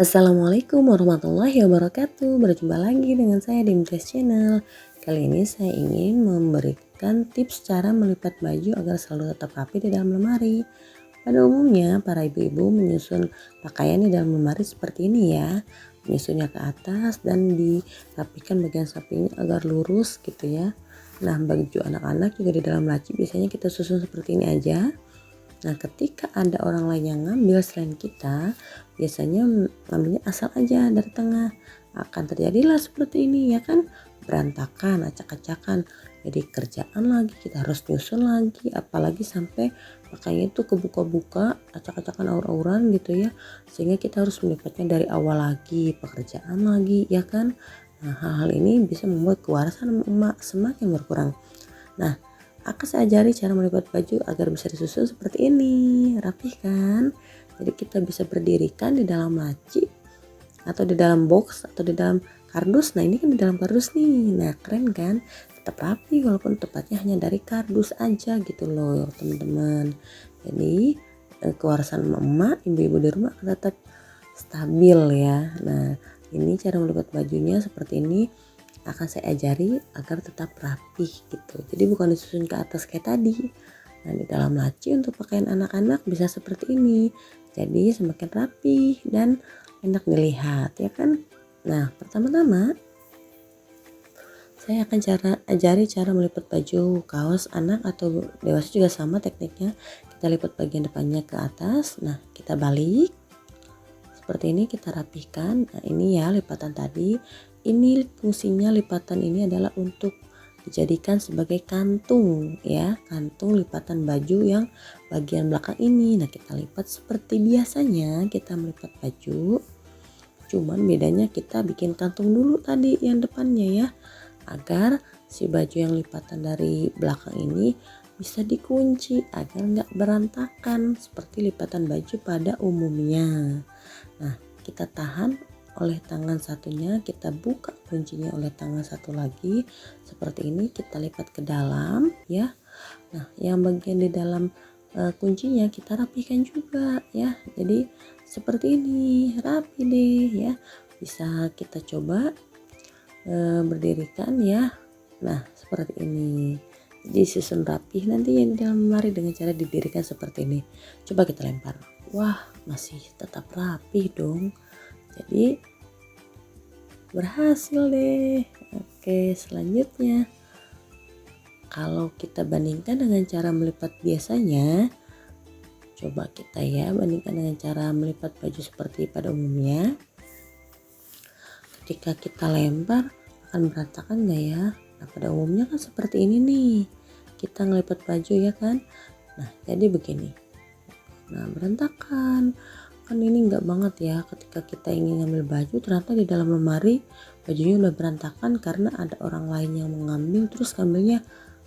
Assalamualaikum warahmatullahi wabarakatuh. Berjumpa lagi dengan saya di Impress Channel. Kali ini saya ingin memberikan tips cara melipat baju agar selalu tetap rapi di dalam lemari. Pada umumnya para ibu-ibu menyusun pakaian di dalam lemari seperti ini ya. Menyusunnya ke atas dan dirapikan bagian sampingnya agar lurus gitu ya. Nah, baju anak-anak juga di dalam laci biasanya kita susun seperti ini aja. Nah, ketika ada orang lain yang ngambil selain kita, biasanya ngambilnya asal aja dari tengah. Akan terjadilah seperti ini ya kan, berantakan, acak-acakan. Jadi kerjaan lagi, kita harus nyusun lagi, apalagi sampai pakainya itu kebuka-buka, acak-acakan aur-auran gitu ya. Sehingga kita harus melipatnya dari awal lagi, pekerjaan lagi ya kan. Nah, hal-hal ini bisa membuat kewarasan emak semakin berkurang. Nah, akan saya ajari cara melipat baju agar bisa disusun seperti ini, rapih kan? Jadi kita bisa berdirikan di dalam laci atau di dalam box atau di dalam kardus. Nah, ini kan di dalam kardus nih. Nah, keren kan? Tetap rapi walaupun tepatnya hanya dari kardus aja gitu loh, teman-teman. Jadi kewarasan emak, ibu-ibu di rumah akan tetap stabil ya. Nah, ini cara melipat bajunya seperti ini akan saya ajari agar tetap rapih gitu. Jadi bukan disusun ke atas kayak tadi. Nah, di dalam laci untuk pakaian anak-anak bisa seperti ini. Jadi semakin rapih dan enak dilihat ya kan. Nah, pertama-tama saya akan ajari cara melipat baju kaos anak atau dewasa juga sama tekniknya. Kita lipat bagian depannya ke atas. Nah, kita balik. Seperti ini kita rapihkan. Nah, ini ya lipatan tadi. Ini fungsinya lipatan ini adalah untuk dijadikan sebagai kantung ya, kantung lipatan baju yang bagian belakang ini. Nah, kita lipat seperti biasanya kita melipat baju. Cuman bedanya kita bikin kantung dulu tadi yang depannya ya, agar si baju yang lipatan dari belakang ini bisa dikunci agar nggak berantakan seperti lipatan baju pada umumnya. Nah, kita tahan oleh tangan satunya, kita buka kuncinya oleh tangan satu lagi seperti ini, kita lipat ke dalam ya. Nah, yang bagian di dalam kuncinya kita rapikan juga ya. Jadi seperti ini, rapi deh ya. Bisa kita coba berdirikan ya. Nah, seperti ini. Jadi susun rapih nanti yang di dalam lemari dengan cara didirikan seperti ini. Coba kita lempar. Wah, masih tetap rapi dong. Jadi berhasil deh. Oke, selanjutnya kalau kita bandingkan dengan cara melipat biasanya, coba kita ya bandingkan dengan cara melipat baju seperti pada umumnya. Ketika kita lempar akan berantakan nggak ya? Nah, pada umumnya kan seperti ini nih, kita ngelipat baju ya kan. Nah, jadi begini. Nah, berantakan kan, ini enggak banget ya ketika kita ingin ngambil baju ternyata di dalam lemari bajunya udah berantakan karena ada orang lain yang mengambil terus ngambilnya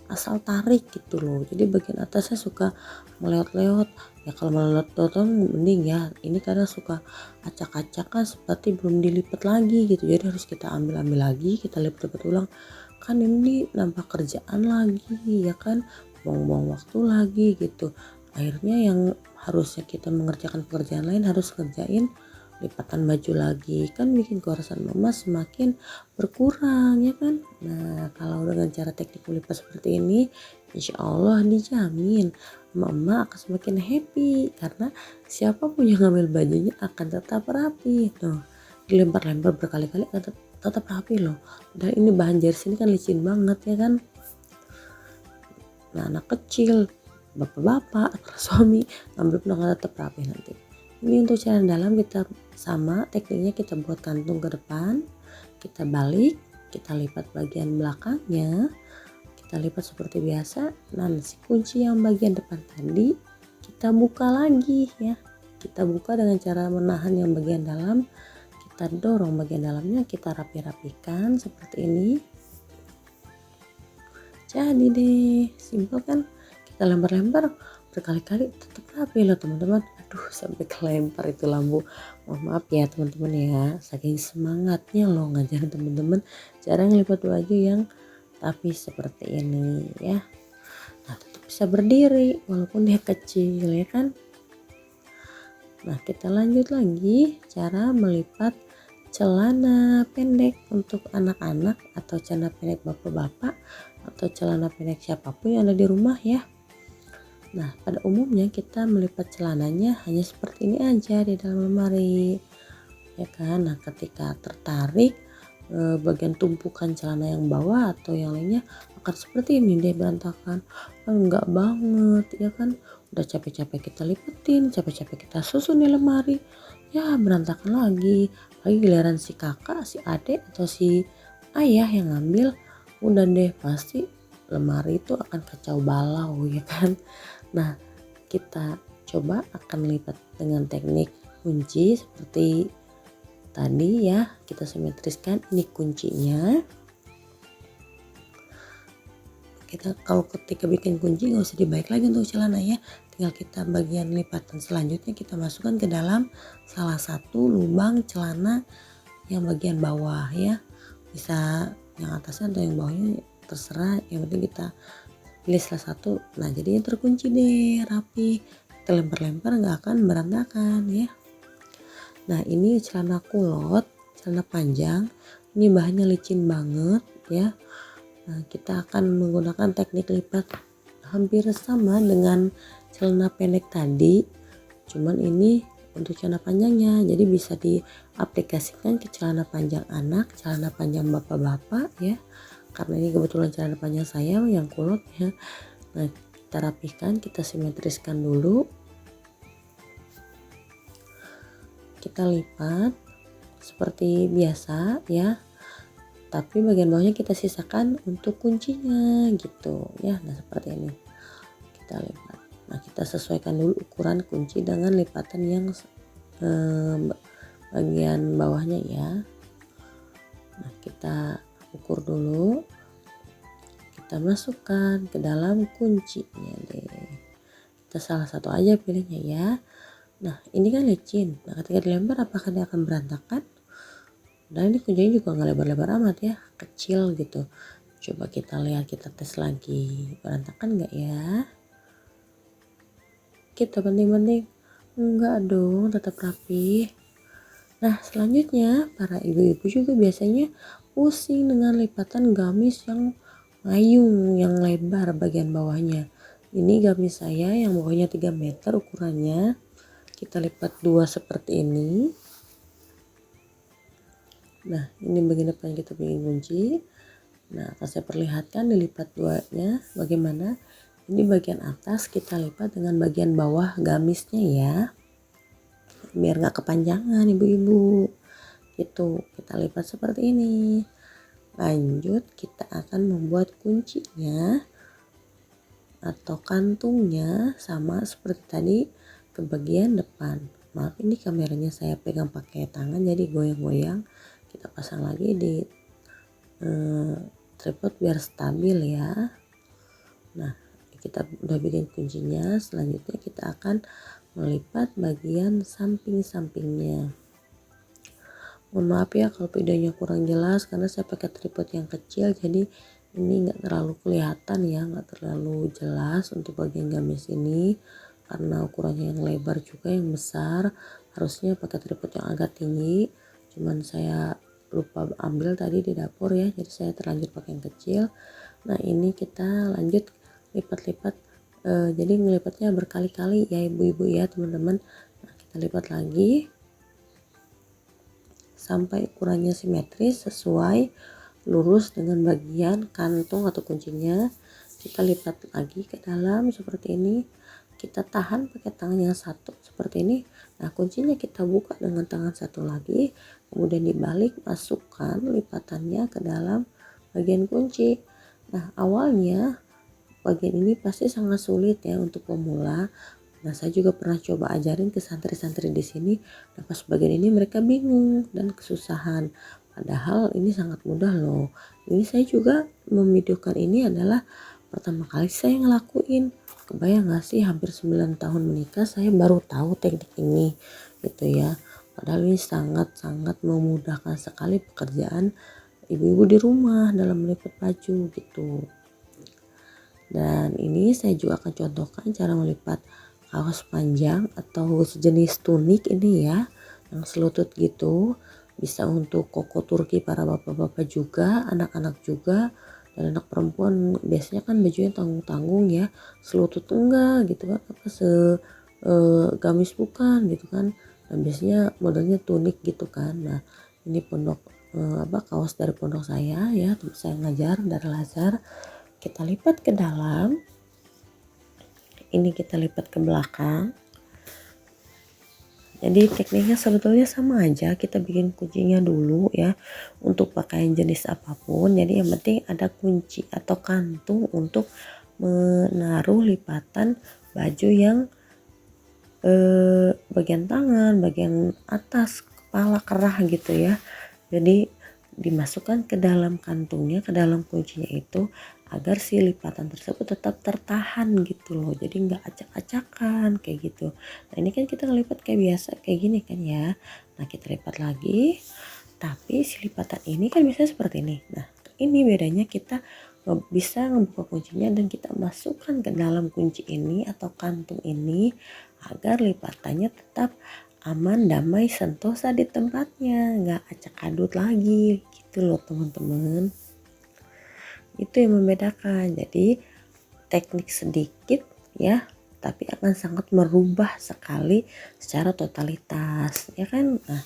asal tarik gitu loh. Jadi bagian atasnya suka meleot-leot ya, kalau meleot-leot mending ya, ini kadang suka acak-acakan seperti belum dilipat lagi gitu. Jadi harus kita ambil lagi, kita lipat-lipat ulang, kan ini nambah kerjaan lagi ya kan, buang-buang waktu lagi gitu. Akhirnya yang harusnya kita mengerjakan pekerjaan lain harus kerjain lipatan baju lagi, kan bikin kewarasan mama semakin berkurang ya kan. Nah, kalau dengan cara teknik melipat seperti ini, insya Allah dijamin mama akan semakin happy karena siapapun yang ngambil bajunya akan tetap rapi. Tuh, dilempar-lempar berkali-kali akan tetap rapi loh. Dan ini bahan jersey ini kan licin banget ya kan. Nah, anak kecil, bapak-bapak, para suami ngambil pun akan tetap rapi nanti. Ini untuk cara dalam kita sama tekniknya, kita buat kantung ke depan, kita balik, kita lipat bagian belakangnya, kita lipat seperti biasa. Nah, si kunci yang bagian depan tadi kita buka lagi ya, kita buka dengan cara menahan yang bagian dalam, kita dorong bagian dalamnya, kita rapi-rapikan seperti ini. Jadi deh, simpel kan, kita lempar-lempar berkali-kali tetap rapi loh teman-teman. Aduh, sampai kelempar itu lampu. Mohon maaf ya teman-teman ya, saking semangatnya loh ngajarin teman-teman cara ngelipat baju yang rapi seperti ini ya. Nah, tetap bisa berdiri walaupun dia kecil ya kan. Nah, kita lanjut lagi cara melipat celana pendek untuk anak-anak atau celana pendek bapak-bapak atau celana pendek siapapun yang ada di rumah ya. Nah, pada umumnya kita melipat celananya hanya seperti ini aja di dalam lemari, ya kan? Nah, ketika tertarik bagian tumpukan celana yang bawah atau yang lainnya akan seperti ini deh berantakan. Enggak banget, ya kan? Udah capek-capek kita lipetin, capek-capek kita susun di lemari, ya berantakan lagi. Lagi giliran si kakak, si adik atau si ayah yang ngambil, udah deh pasti lemari itu akan kacau balau, ya kan? Nah, kita coba akan lipat dengan teknik kunci seperti tadi ya. Kita simetriskan ini kuncinya. Kita kalau ketika bikin kunci nggak usah dibalik lagi untuk celana ya, tinggal kita bagian lipatan selanjutnya kita masukkan ke dalam salah satu lubang celana yang bagian bawah ya, bisa yang atasnya atau yang bawahnya terserah, yang penting kita pilih salah satu. Nah, jadinya terkunci deh rapi, kita lempar-lempar nggak akan berantakan ya. Nah, ini celana kulot, celana panjang, ini bahannya licin banget ya. Nah, kita akan menggunakan teknik lipat hampir sama dengan celana pendek tadi, cuman ini untuk celana panjangnya, jadi bisa diaplikasikan ke celana panjang anak, celana panjang bapak-bapak ya, karena ini kebetulan celana panjang saya yang kulot ya. Nah, kita rapihkan, kita simetriskan dulu, kita lipat seperti biasa ya, tapi bagian bawahnya kita sisakan untuk kuncinya gitu ya. Nah, seperti ini kita lipat. Nah, kita sesuaikan dulu ukuran kunci dengan lipatan yang bagian bawahnya ya. Nah, kita ukur dulu, kita masukkan ke dalam kuncinya deh. Kita salah satu aja pilihnya ya. Nah, ini kan licin. Nah, ketika dilempar apakah dia akan berantakan? Dan ini kuncinya juga nggak lebar-lebar amat ya, kecil gitu. Coba kita lihat, kita tes lagi, berantakan nggak ya? Kita banting-banting, enggak dong, tetap rapi. Nah, selanjutnya para ibu-ibu juga biasanya pusing dengan lipatan gamis yang ngayung, yang lebar bagian bawahnya. Ini gamis saya yang bawahnya 3 meter ukurannya, kita lipat dua seperti ini. Nah, ini bagian depan kita bikin kunci. Nah, akan saya perlihatkan dilipat duanya bagaimana. Ini bagian atas kita lipat dengan bagian bawah gamisnya ya, biar nggak kepanjangan ibu-ibu. Itu kita lipat seperti ini. Lanjut kita akan membuat kuncinya atau kantungnya sama seperti tadi ke bagian depan. Maaf, ini kameranya saya pegang pakai tangan jadi goyang-goyang. Kita pasang lagi di tripod biar stabil ya. Nah, kita udah bikin kuncinya, selanjutnya kita akan melipat bagian samping-sampingnya. Mohon maaf ya kalau videonya kurang jelas karena saya pakai tripod yang kecil, jadi ini nggak terlalu kelihatan ya, nggak terlalu jelas untuk bagian gamis ini karena ukurannya yang lebar juga yang besar, harusnya pakai tripod yang agak tinggi, cuman saya lupa ambil tadi di dapur ya, jadi saya terlanjur pakai yang kecil. Nah, ini kita lanjut lipat-lipat, jadi ngelipatnya berkali-kali ya ibu-ibu ya teman-teman. Nah, kita lipat lagi sampai ukurannya simetris sesuai lurus dengan bagian kantung atau kuncinya. Kita lipat lagi ke dalam seperti ini, kita tahan pakai tangan yang satu seperti ini. Nah, kuncinya kita buka dengan tangan satu lagi, kemudian dibalik, masukkan lipatannya ke dalam bagian kunci. Nah, awalnya bagian ini pasti sangat sulit ya untuk pemula. Nah, saya juga pernah coba ajarin ke santri-santri di sini. Nah, pas bagian ini mereka bingung dan kesusahan. Padahal ini sangat mudah loh. Ini saya juga memvideokan ini adalah pertama kali saya ngelakuin. Kebayang gak sih, hampir 9 tahun menikah saya baru tahu teknik ini gitu ya. Padahal ini sangat-sangat memudahkan sekali pekerjaan ibu-ibu di rumah dalam melipat baju gitu. Dan ini saya juga akan contohkan cara melipat kaos panjang atau sejenis tunik ini ya, yang selutut gitu. Bisa untuk koko Turki para bapak-bapak juga, anak-anak juga, dan anak perempuan biasanya kan bajunya tanggung-tanggung ya, selutut enggak gitu kan, apa gamis bukan gitu kan. Dan biasanya modelnya tunik gitu kan. Nah, ini kaos dari pondok saya ya, tempat saya ngajar dari Lazar. Kita lipat ke dalam, ini kita lipat ke belakang. Jadi tekniknya sebetulnya sama aja, kita bikin kuncinya dulu ya untuk pakaian jenis apapun. Jadi yang penting ada kunci atau kantung untuk menaruh lipatan baju yang bagian tangan, bagian atas, kepala, kerah gitu ya. Jadi dimasukkan ke dalam kantungnya, ke dalam kuncinya itu, agar si lipatan tersebut tetap tertahan gitu loh, jadi nggak acak-acakan kayak gitu. Nah ini kan kita ngelipat kayak biasa kayak gini kan ya. Nah kita lipat lagi, tapi si lipatan ini kan biasanya seperti ini. Nah ini bedanya, kita bisa ngebuka kuncinya dan kita masukkan ke dalam kunci ini atau kantung ini agar lipatannya tetap aman, damai, sentosa di tempatnya, nggak acak adut lagi gitu loh teman-teman. Itu yang membedakan. Jadi teknik sedikit ya, tapi akan sangat merubah sekali secara totalitas ya kan. Nah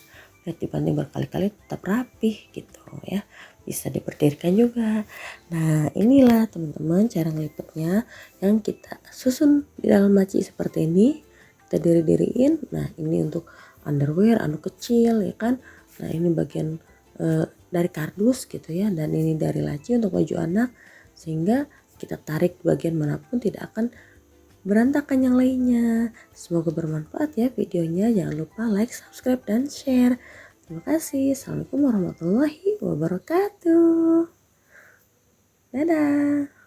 dibanding berkali-kali tetap rapih gitu ya, bisa diberdirikan juga. Nah inilah teman-teman cara ngelipetnya yang kita susun di dalam laci seperti ini, kita diri-diriin. Nah ini untuk underwear, anduk kecil ya kan. Nah ini bagian dari kardus gitu ya, dan ini dari laci untuk baju anak, sehingga kita tarik bagian manapun tidak akan berantakan yang lainnya. Semoga bermanfaat ya videonya. Jangan lupa like, subscribe, dan share. Terima kasih. Assalamualaikum warahmatullahi wabarakatuh. Dadah.